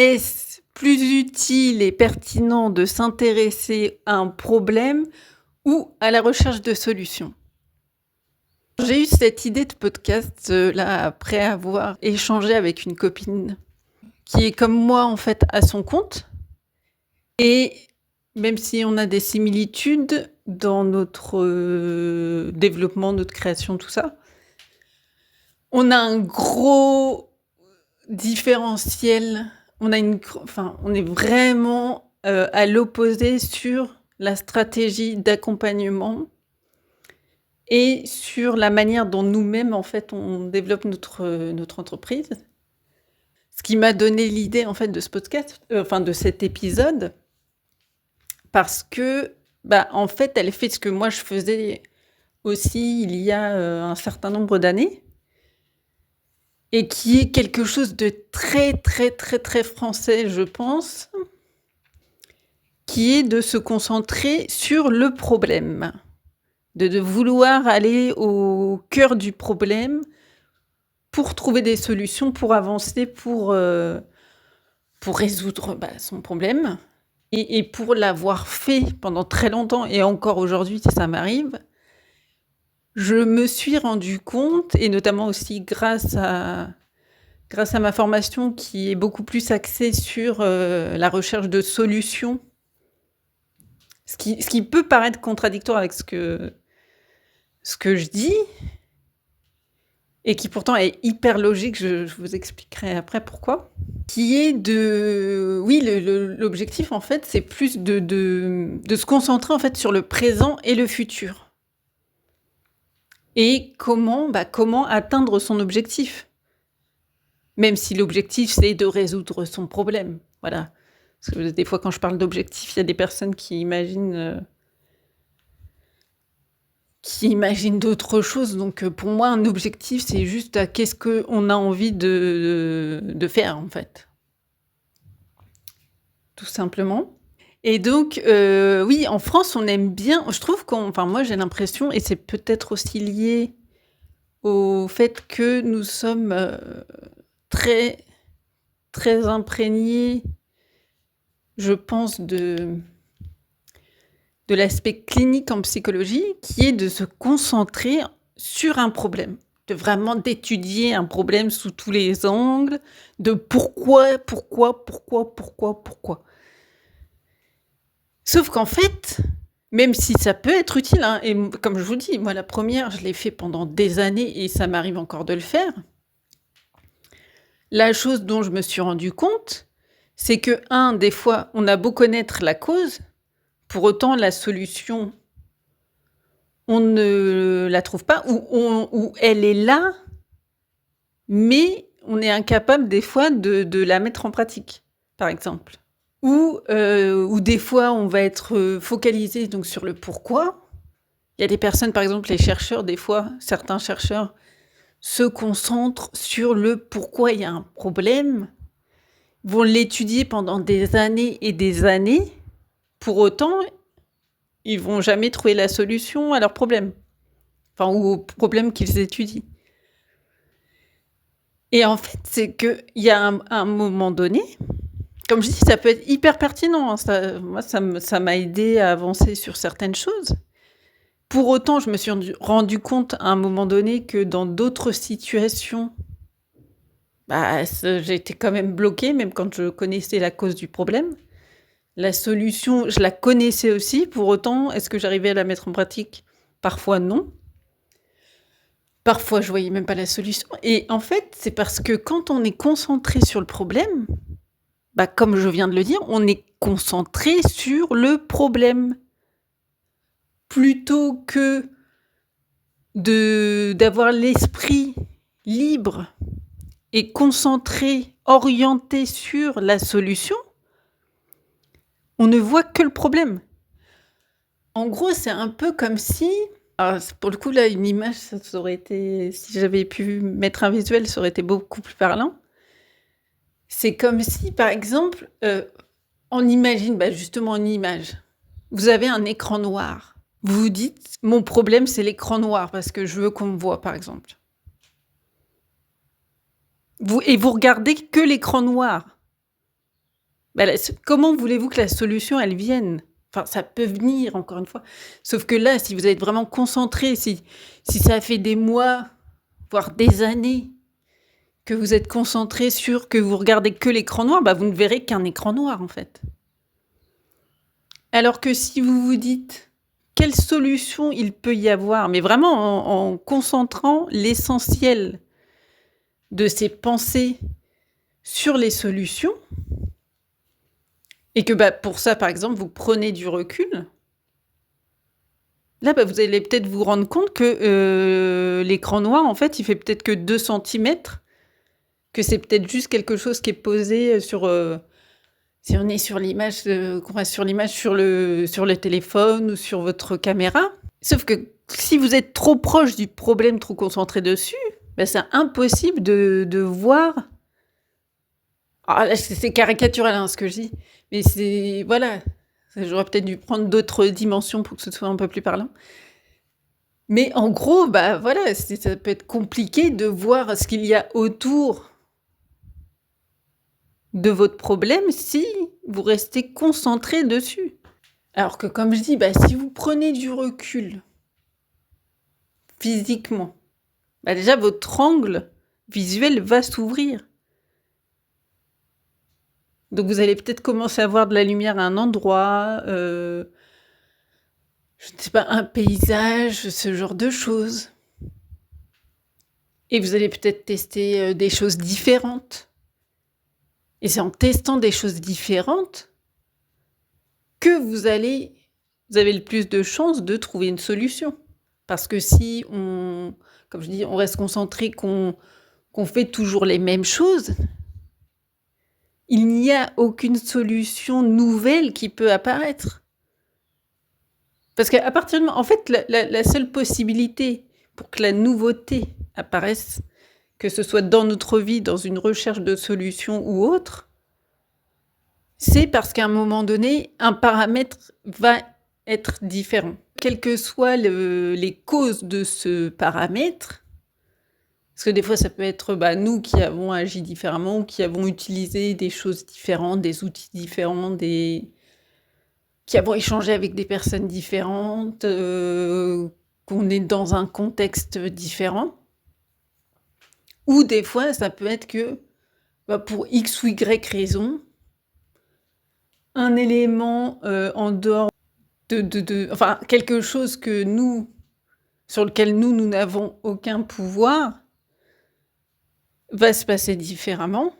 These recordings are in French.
Est-ce plus utile et pertinent de s'intéresser à un problème ou à la recherche de solutions? J'ai eu cette idée de podcast, là, après avoir échangé avec une copine qui est comme moi, en fait, à son compte et même si on a des similitudes dans notre, développement, notre création, tout ça, on a un gros différentiel. On est vraiment, à l'opposé sur la stratégie d'accompagnement et sur la manière dont nous-mêmes, en fait, on développe notre entreprise. Ce qui m'a donné l'idée, en fait, de ce podcast, de cet épisode, parce que, en fait, elle fait ce que moi je faisais aussi il y a, un certain nombre d'années et qui est quelque chose de très, très, très, très français, je pense, qui est de se concentrer sur le problème, de vouloir aller au cœur du problème pour trouver des solutions, pour avancer, pour résoudre, son problème et pour l'avoir fait pendant très longtemps et encore aujourd'hui, ça m'arrive, je me suis rendu compte et notamment aussi grâce à ma formation qui est beaucoup plus axée sur, la recherche de solutions, ce qui peut paraître contradictoire avec ce que je dis et qui pourtant est hyper logique, je vous expliquerai après pourquoi. Qui est de oui, l'objectif en fait, c'est plus de se concentrer en fait sur le présent et le futur et comment atteindre son objectif. Même si l'objectif, c'est de résoudre son problème, voilà. Parce que des fois, quand je parle d'objectif, il y a des personnes qui imaginent d'autres choses. Donc, pour moi, un objectif, c'est juste qu'est-ce qu'on a envie de faire, en fait, tout simplement. Et donc, oui, en France, on aime bien. Je trouve moi, j'ai l'impression, et c'est peut-être aussi lié au fait que nous sommes très, très imprégnés, je pense, de l'aspect clinique en psychologie, qui est de se concentrer sur un problème, d'étudier un problème sous tous les angles, de pourquoi, pourquoi, pourquoi, pourquoi, pourquoi. Sauf qu'en fait, même si ça peut être utile, hein, et comme je vous dis, moi la première, je l'ai fait pendant des années et ça m'arrive encore de le faire. La chose dont je me suis rendu compte, c'est que, des fois, on a beau connaître la cause, pour autant la solution, on ne la trouve pas ou elle est là, mais on est incapable des fois de la mettre en pratique, par exemple. Ou des fois, on va être focalisé donc sur le pourquoi. Il y a des personnes, par exemple, les chercheurs, des fois, certains chercheurs se concentrent sur le pourquoi il y a un problème, vont l'étudier pendant des années et des années. Pour autant, ils vont jamais trouver la solution à leur problème, ou au problème qu'ils étudient. Et en fait, c'est qu'il y a un moment donné, comme je dis, ça peut être hyper pertinent, hein, moi, ça m'a aidé à avancer sur certaines choses. Pour autant, je me suis rendu compte à un moment donné que dans d'autres situations, j'étais quand même bloquée, même quand je connaissais la cause du problème. La solution, je la connaissais aussi. Pour autant, est-ce que j'arrivais à la mettre en pratique? Parfois, non. Parfois, je voyais même pas la solution. Et en fait, c'est parce que quand on est concentré sur le problème, comme je viens de le dire, on est concentré sur le problème. Plutôt que d'avoir l'esprit libre et concentré, orienté sur la solution, on ne voit que le problème. En gros, c'est un peu comme si, pour le coup là, une image, ça aurait été, si j'avais pu mettre un visuel, ça aurait été beaucoup plus parlant. C'est comme si, par exemple, on imagine, justement une image. Vous avez un écran noir. Vous vous dites, mon problème, c'est l'écran noir parce que je veux qu'on me voit, par exemple. Vous regardez que l'écran noir. Bah, comment voulez-vous que la solution, elle vienne? Enfin, ça peut venir, encore une fois. Sauf que là, si vous êtes vraiment concentré, si ça fait des mois, voire des années, que vous êtes concentré sur que vous regardez que l'écran noir, bah, vous ne verrez qu'un écran noir, en fait. Alors que si vous vous dites: «Quelle solution il peut y avoir?» mais vraiment en concentrant l'essentiel de ces pensées sur les solutions et que, bah, pour ça, par exemple, vous prenez du recul, là, bah, vous allez peut-être vous rendre compte que, l'écran noir, en fait, il fait peut-être que 2 centimètres, que c'est peut-être juste quelque chose qui est posé, si on est sur l'image, qu'on reste sur l'image sur le téléphone ou sur votre caméra. Sauf que si vous êtes trop proche du problème, trop concentré dessus, bah, c'est impossible de voir. Ah là, c'est caricatural, hein, ce que je dis, mais c'est voilà, j'aurais peut-être dû prendre d'autres dimensions pour que ce soit un peu plus parlant. Mais en gros, bah, voilà, ça peut être compliqué de voir ce qu'il y a autour de votre problème si vous restez concentré dessus. Alors que comme je dis, bah, si vous prenez du recul physiquement, bah, déjà votre angle visuel va s'ouvrir. Donc vous allez peut-être commencer à voir de la lumière à un endroit, je ne sais pas, un paysage, ce genre de choses. Et vous allez peut-être tester, des choses différentes. Et c'est en testant des choses différentes que vous avez le plus de chances de trouver une solution. Parce que si on comme je dis, on reste concentré, qu'on fait toujours les mêmes choses, il n'y a aucune solution nouvelle qui peut apparaître. Parce qu'à partir du moment en fait, la seule possibilité pour que la nouveauté apparaisse, que ce soit dans notre vie, dans une recherche de solution ou autre, c'est parce qu'à un moment donné, un paramètre va être différent. Quelles que soient les causes de ce paramètre, parce que des fois ça peut être, bah, nous qui avons agi différemment ou qui avons utilisé des choses différentes, des outils différents, qui avons échangé avec des personnes différentes, qu'on est dans un contexte différent. Ou des fois ça peut être que, bah, pour X ou Y raison, un élément, en dehors enfin quelque chose que sur lequel nous n'avons aucun pouvoir, va se passer différemment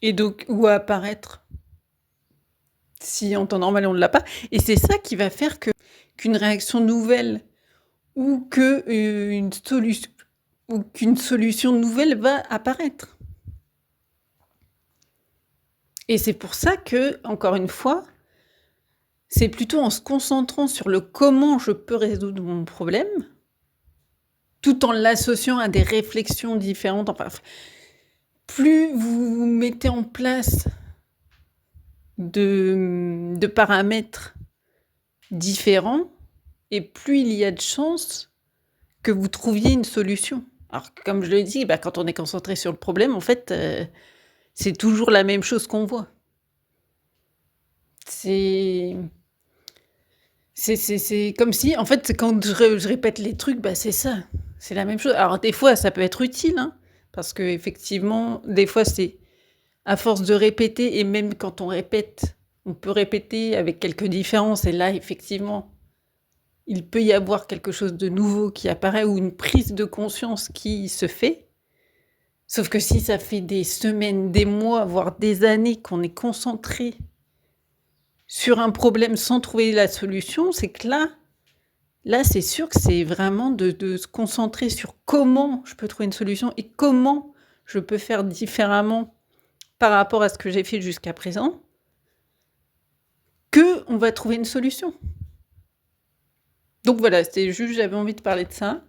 et donc ou apparaître si en temps normal on ne l'a pas et c'est ça qui va faire qu'une réaction nouvelle ou qu'une solution nouvelle va apparaître. Et c'est pour ça que, encore une fois, c'est plutôt en se concentrant sur le comment je peux résoudre mon problème, tout en l'associant à des réflexions différentes. Enfin, plus vous mettez en place de paramètres différents, et plus il y a de chances que vous trouviez une solution. Alors, comme je l'ai dit, bah, quand on est concentré sur le problème, en fait, c'est toujours la même chose qu'on voit. C'est comme si en fait, quand je répète les trucs, bah, c'est ça, c'est la même chose. Alors des fois, ça peut être utile, hein, parce qu'effectivement, des fois, c'est à force de répéter et même quand on répète, on peut répéter avec quelques différences et là, effectivement, il peut y avoir quelque chose de nouveau qui apparaît ou une prise de conscience qui se fait. Sauf que si ça fait des semaines, des mois, voire des années qu'on est concentré sur un problème sans trouver la solution, c'est que là, c'est sûr que c'est vraiment de se concentrer sur comment je peux trouver une solution et comment je peux faire différemment par rapport à ce que j'ai fait jusqu'à présent, qu'on va trouver une solution. Donc voilà, c'était juste, j'avais envie de parler de ça.